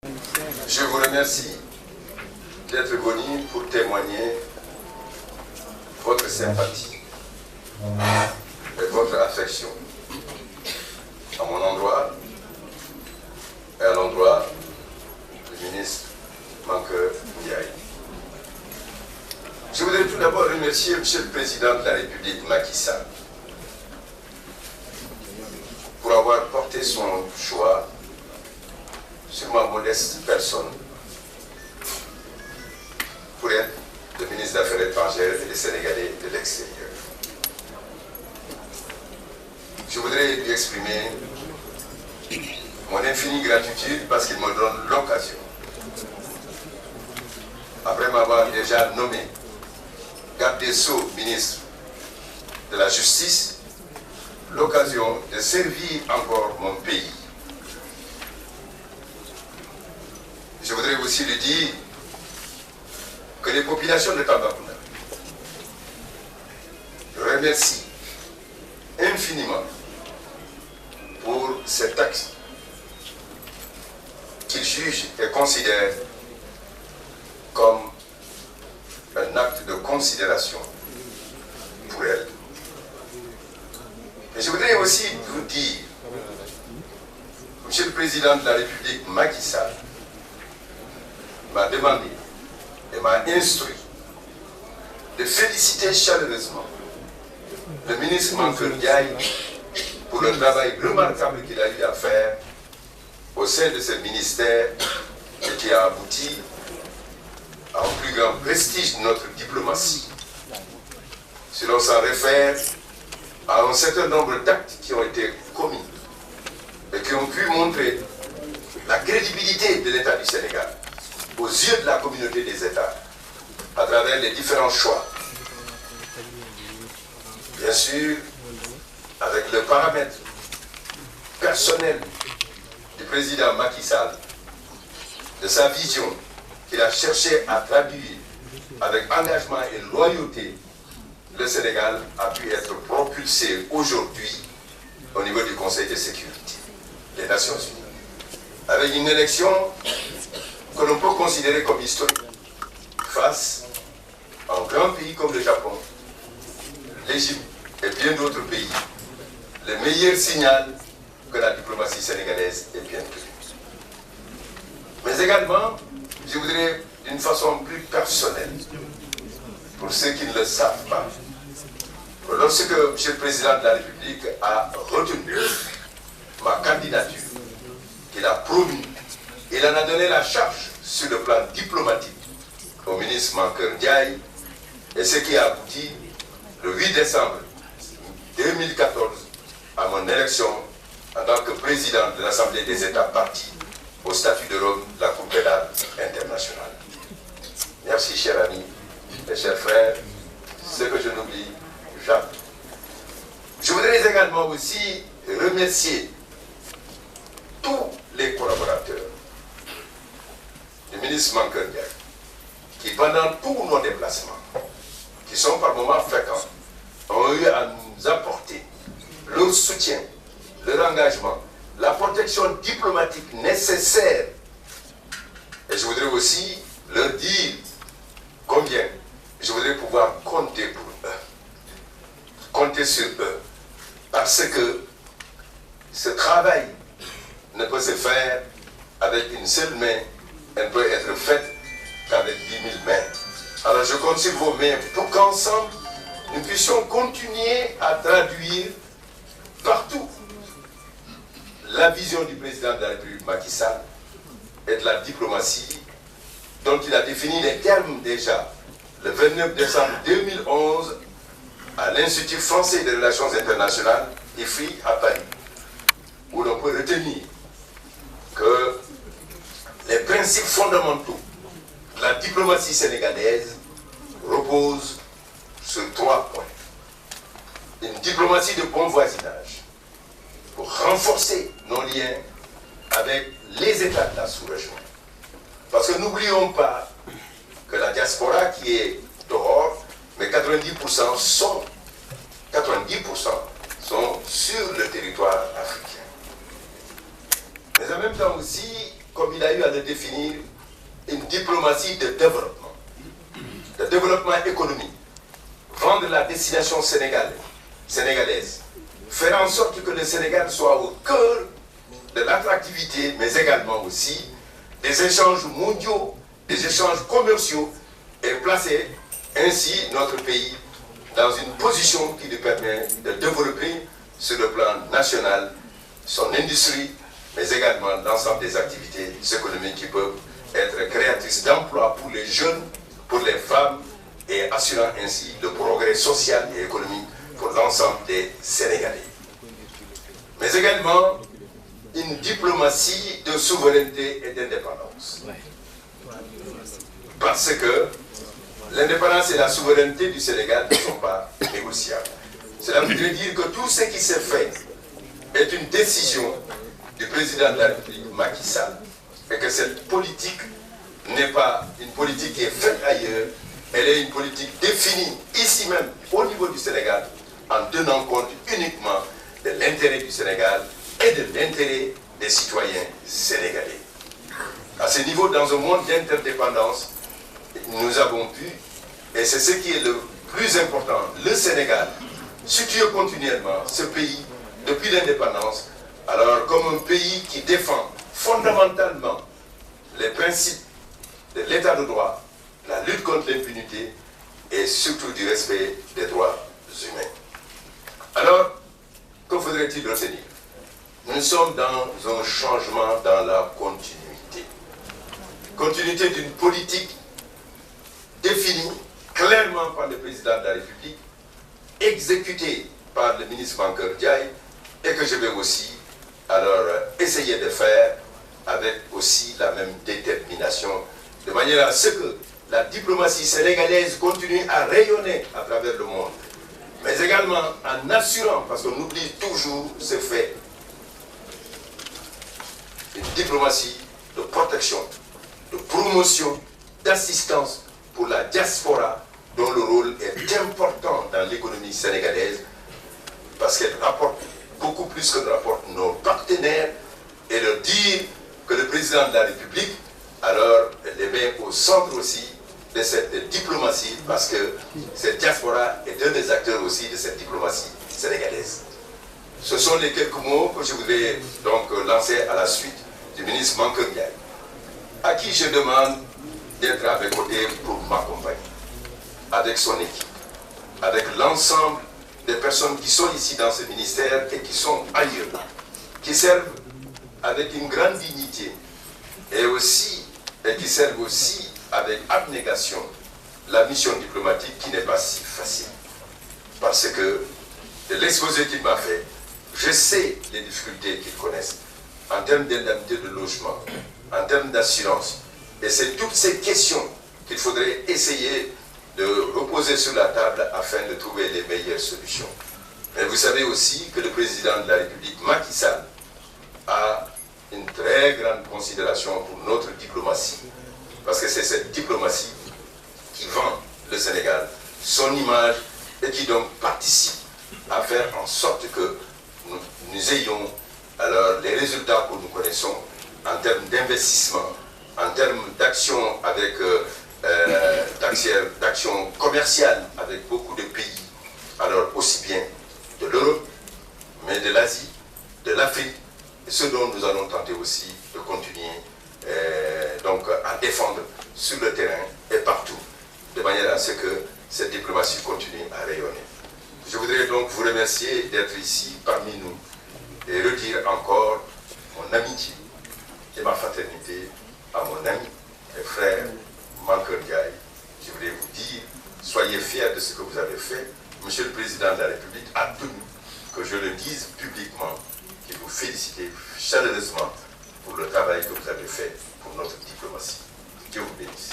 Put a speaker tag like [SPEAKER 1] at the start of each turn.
[SPEAKER 1] Je vous remercie d'être venu pour témoigner votre sympathie et votre affection à mon endroit et à l'endroit du ministre Mankeur Ndiaye. Je voudrais tout d'abord remercier M. le Président de la République, Macky Sall, pour avoir porté son choix sur ma modeste personne pour être le ministre des Affaires étrangères et des Sénégalais de l'extérieur. Je voudrais lui exprimer mon infinie gratitude parce qu'il me donne l'occasion, après m'avoir déjà nommé garde des Sceaux, ministre de la Justice, l'occasion de servir encore mon pays. Je voudrais aussi lui dire que les populations de Tambacounda, je remercie infiniment pour cet acte qu'ils jugent et considèrent comme un acte de considération pour elles. Et je voudrais aussi vous dire, Monsieur le Président de la République, Macky Sall, m'a demandé et m'a instruit de féliciter chaleureusement le ministre Mankeur Ndiaye pour le travail remarquable qu'il a eu à faire au sein de ce ministère et qui a abouti à un plus grand prestige de notre diplomatie. Si l'on s'en réfère à un certain nombre d'actes qui ont été commis et qui ont pu montrer la crédibilité de l'État du Sénégal aux yeux de la communauté des États, à travers les différents choix. Bien sûr, avec le paramètre personnel du président Macky Sall, de sa vision qu'il a cherché à traduire avec engagement et loyauté, le Sénégal a pu être propulsé aujourd'hui au niveau du Conseil de sécurité des Nations Unies, avec une élection que l'on peut considérer comme historique face à un grand pays comme le Japon, l'Égypte et bien d'autres pays. Le meilleur signal que la diplomatie sénégalaise est bien tenue. Mais également, je voudrais d'une façon plus personnelle, pour ceux qui ne le savent pas, lorsque M. le Président de la République a retenu ma candidature, qu'il a promue, il en a donné la charge sur le plan diplomatique au ministre Mankeur Ndiaye, et ce qui a abouti le 8 décembre 2014 à mon élection en tant que président de l'Assemblée des États partis au statut de Rome de la Cour pénale internationale. Merci, chers amis et chers frères, ce que je n'oublie jamais. Je voudrais également aussi remercier tous les collaborateurs du ministre Mankeur Ndiaye, qui pendant tous nos déplacements, qui sont par moments fréquents, ont eu à nous apporter leur soutien, leur engagement, la protection diplomatique nécessaire. Et je voudrais aussi leur dire combien je voudrais pouvoir compter pour eux, compter sur eux, parce que ce travail ne peut se faire avec une seule main, elle peut être faite qu'avec 10 000 mains. Alors je compte sur vos mains pour qu'ensemble, nous puissions continuer à traduire partout la vision du président de la République Macky Sall et de la diplomatie dont il a défini les termes déjà le 29 décembre 2011 à l'Institut français des relations internationales, IFRI, à Paris, où l'on peut retenir que les principes fondamentaux de la diplomatie sénégalaise reposent sur 3 points. Une diplomatie de bon voisinage pour renforcer nos liens avec les États de la sous-région. Parce que n'oublions pas que la diaspora qui est dehors, mais 90% sont sur le territoire africain. Mais en même temps aussi, comme il a eu à le définir, une diplomatie de développement économique, vendre la destination sénégalaise, faire en sorte que le Sénégal soit au cœur de l'attractivité, mais également aussi des échanges mondiaux, des échanges commerciaux, et placer ainsi notre pays dans une position qui lui permet de développer sur le plan national son industrie, mais également l'ensemble des activités économiques qui peuvent être créatrices d'emplois pour les jeunes, pour les femmes, et assurant ainsi le progrès social et économique pour l'ensemble des Sénégalais. Mais également une diplomatie de souveraineté et d'indépendance. Parce que l'indépendance et la souveraineté du Sénégal ne sont pas négociables. Cela voudrait dire que tout ce qui s'est fait est une décision du président de la République, Macky Sall, et que cette politique n'est pas une politique qui est faite ailleurs, elle est une politique définie ici même, au niveau du Sénégal, en tenant compte uniquement de l'intérêt du Sénégal et de l'intérêt des citoyens sénégalais. À ce niveau, dans un monde d'interdépendance, nous avons pu, et c'est ce qui est le plus important, le Sénégal, situé continuellement, ce pays, depuis l'indépendance, alors comme un pays qui défend fondamentalement les principes de l'état de droit, la lutte contre l'impunité et surtout du respect des droits humains. Alors, que faudrait-il retenir? Nous sommes dans un changement dans la continuité. Continuité d'une politique définie clairement par le président de la République, exécutée par le ministre Mankeur Ndiaye, et que je vais aussi alors essayer de faire avec aussi la même détermination, de manière à ce que la diplomatie sénégalaise continue à rayonner à travers le monde, mais également en assurant, parce qu'on oublie toujours ce fait, une diplomatie de protection, de promotion, d'assistance pour la diaspora, dont le rôle est important dans l'économie sénégalaise, parce qu'elle rapporte beaucoup plus que nous rapportent nos partenaires, et leur dire que le président de la République, alors, les met au centre aussi de cette diplomatie, parce que cette diaspora est un des acteurs aussi de cette diplomatie sénégalaise. Ce sont les quelques mots que je voudrais donc lancer à la suite du ministre Mankeur Ndiaye, à qui je demande d'être à mes côtés pour m'accompagner, avec son équipe, avec l'ensemble des personnes qui sont ici dans ce ministère et qui sont ailleurs, qui servent avec une grande dignité et qui servent aussi avec abnégation la mission diplomatique qui n'est pas si facile. Parce que de l'exposé qu'il m'a fait, je sais les difficultés qu'ils connaissent en termes d'indemnité de logement, en termes d'assurance. Et c'est toutes ces questions qu'il faudrait essayer de reposer sur la table afin de trouver les meilleures solutions. Mais vous savez aussi que le président de la République, Macky Sall, a une très grande considération pour notre diplomatie. Parce que c'est cette diplomatie qui vend le Sénégal, son image, et qui donc participe à faire en sorte que nous ayons alors les résultats que nous connaissons en termes d'investissement, en termes d'action avec d'action commerciale avec beaucoup de pays, alors aussi bien de l'Europe, mais de l'Asie, de l'Afrique, et ce dont nous allons tenter aussi de continuer donc à défendre sur le terrain et partout, de manière à ce que cette diplomatie continue à rayonner. Je voudrais donc vous remercier d'être ici parmi nous et redire encore mon amitié et ma fraternité à mon ami et frère Mankeur Ndiaye. Je voulais vous dire, soyez fiers de ce que vous avez fait. Monsieur le Président de la République a tenu que je le dise publiquement, qu'il vous félicite chaleureusement pour le travail que vous avez fait pour notre diplomatie. Dieu vous bénisse.